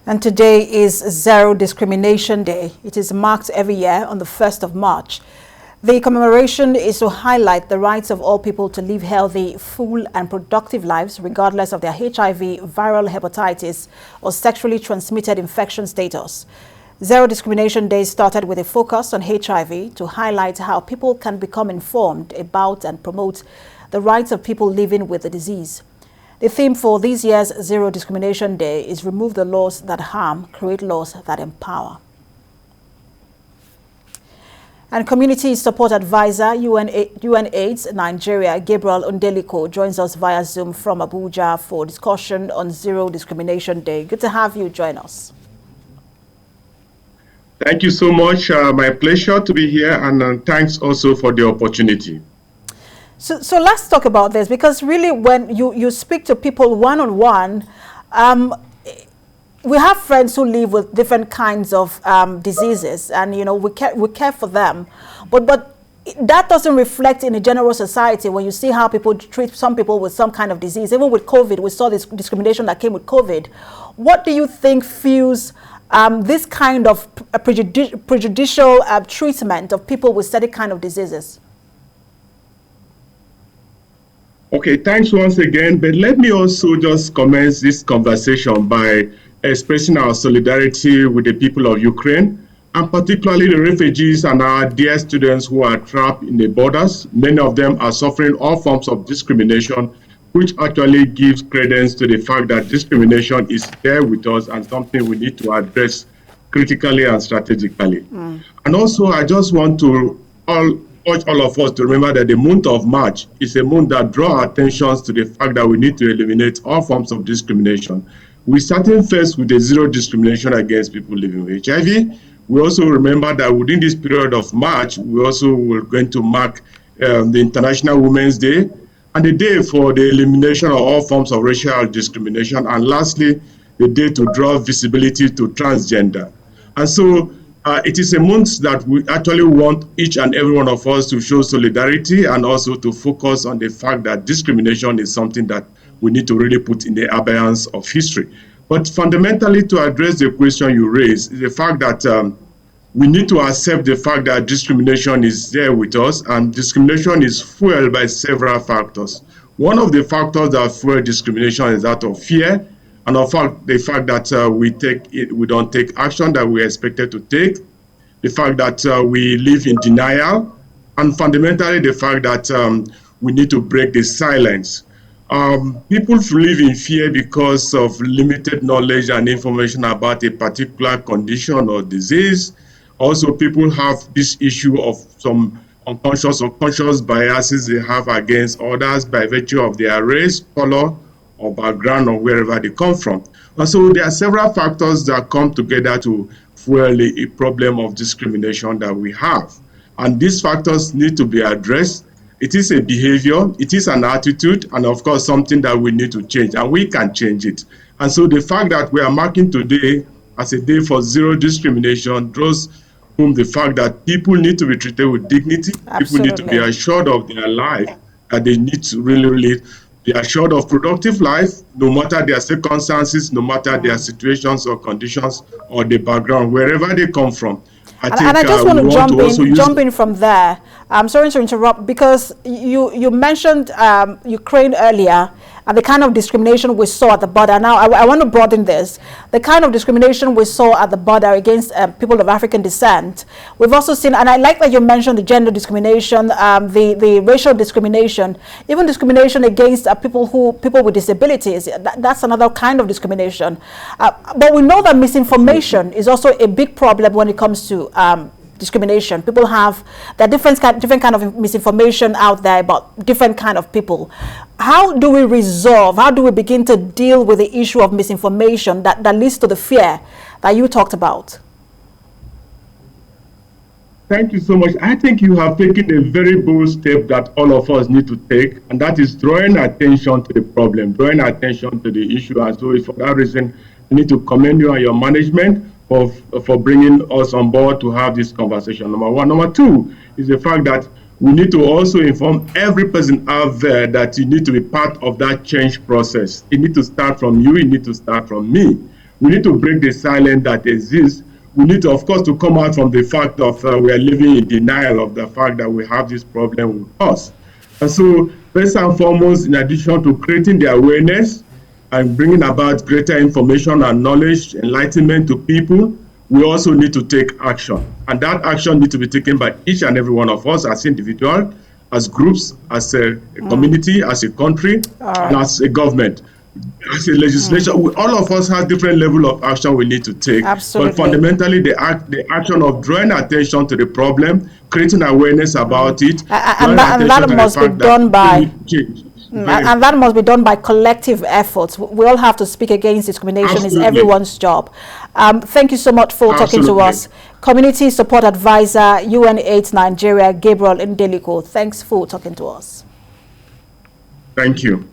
And today is Zero Discrimination Day. It is marked every year on the 1st of March. The commemoration is to highlight the rights of all people to live healthy, full and productive lives regardless of their HIV, viral hepatitis or sexually transmitted infection status. Zero Discrimination Day started with a focus on HIV to highlight how people can become informed about and promote the rights of people living with the disease. The theme for this year's Zero Discrimination Day is remove the laws that harm, create laws that empower. And Community Support Advisor, UNAIDS Nigeria, Gabriel Undelikwo, joins us via Zoom from Abuja for discussion on Zero Discrimination Day. Good to have you join us. Thank you so much. My pleasure to be here, and thanks also for the opportunity. So let's talk about this, because really when you speak to people one-on-one, we have friends who live with different kinds of diseases, and we care for them, but that doesn't reflect in a general society when you see how people treat some people with some kind of disease. Even with COVID, we saw this discrimination that came with COVID. What do you think fuels this kind of prejudicial treatment of people with certain kind of diseases? Okay, thanks once again, but let me also just commence this conversation by expressing our solidarity with the people of Ukraine, and particularly the refugees and our dear students who are trapped in the borders. Many of them are suffering all forms of discrimination, which actually gives credence to the fact that discrimination is there with us and something we need to address critically and strategically. And also, I just want to urge all of us to remember that the month of March is a month that draws attention to the fact that we need to eliminate all forms of discrimination. We starting first with the zero discrimination against people living with HIV. We also remember that within this period of March, we also were going to mark the International Women's Day and the day for the elimination of all forms of racial discrimination, and lastly, the day to draw visibility to transgender. And so it is a month that we actually want each and every one of us to show solidarity and also to focus on the fact that discrimination is something that we need to really put in the abeyance of history. But fundamentally, to address the question you raised, is the fact that we need to accept the fact that discrimination is there with us, and discrimination is fueled by several factors. One of the factors that fuel discrimination is that of fear, and of fact, the fact that we don't take action that we expected to take, the fact that we live in denial, and fundamentally the fact that we need to break the silence. People live in fear because of limited knowledge and information about a particular condition or disease. Also, people have this issue of some unconscious or conscious biases they have against others by virtue of their race, color, or background, or wherever they come from. And so there are several factors that come together to fuel a problem of discrimination that we have. And these factors need to be addressed. It is a behavior, it is an attitude, and of course something that we need to change, and we can change it. And so the fact that we are marking today as a day for zero discrimination draws home the fact that people need to be treated with dignity. Absolutely. People need to be assured of their life, that they need to really be assured of productive life, no matter their circumstances, no matter their situations or conditions or the background, wherever they come from. I just want to jump in from there. I'm sorry to interrupt, because you mentioned Ukraine earlier and the kind of discrimination we saw at the border. Now, I want to broaden this. The kind of discrimination we saw at the border against people of African descent. We've also seen, and I like that you mentioned the gender discrimination, the racial discrimination, even discrimination against people with disabilities. That's another kind of discrimination. But we know that misinformation is also a big problem when it comes to discrimination. People have different kind of misinformation out there about different kind of people. How do we begin to deal with the issue of misinformation that leads to the fear that you talked about? Thank you so much. I think you have taken a very bold step that all of us need to take, and that is drawing attention to the problem, drawing attention to the issue. And so for that reason, I need to commend you and your management for bringing us on board to have this conversation. Number one. Number two is the fact that we need to also inform every person out there that you need to be part of that change process. It needs to start from you, it needs to start from me. We need to break the silence that exists. We need to, of course, to come out from the fact of we are living in denial of the fact that we have this problem with us. And so, first and foremost, in addition to creating the awareness and bringing about greater information and knowledge, enlightenment to people, we also need to take action. And that action needs to be taken by each and every one of us as individuals, as groups, as a community, as a country, and as a government. As a legislation, all of us have different level of action we need to take. Absolutely. But fundamentally, the action of drawing attention to the problem, creating awareness about it, and that must be done by and that must be done by collective efforts. We all have to speak against discrimination. Absolutely. Is everyone's job. Thank you so much for talking to us. Community Support Advisor, UN8 Nigeria, Gabriel Undelikwo. Thanks for talking to us. Thank you.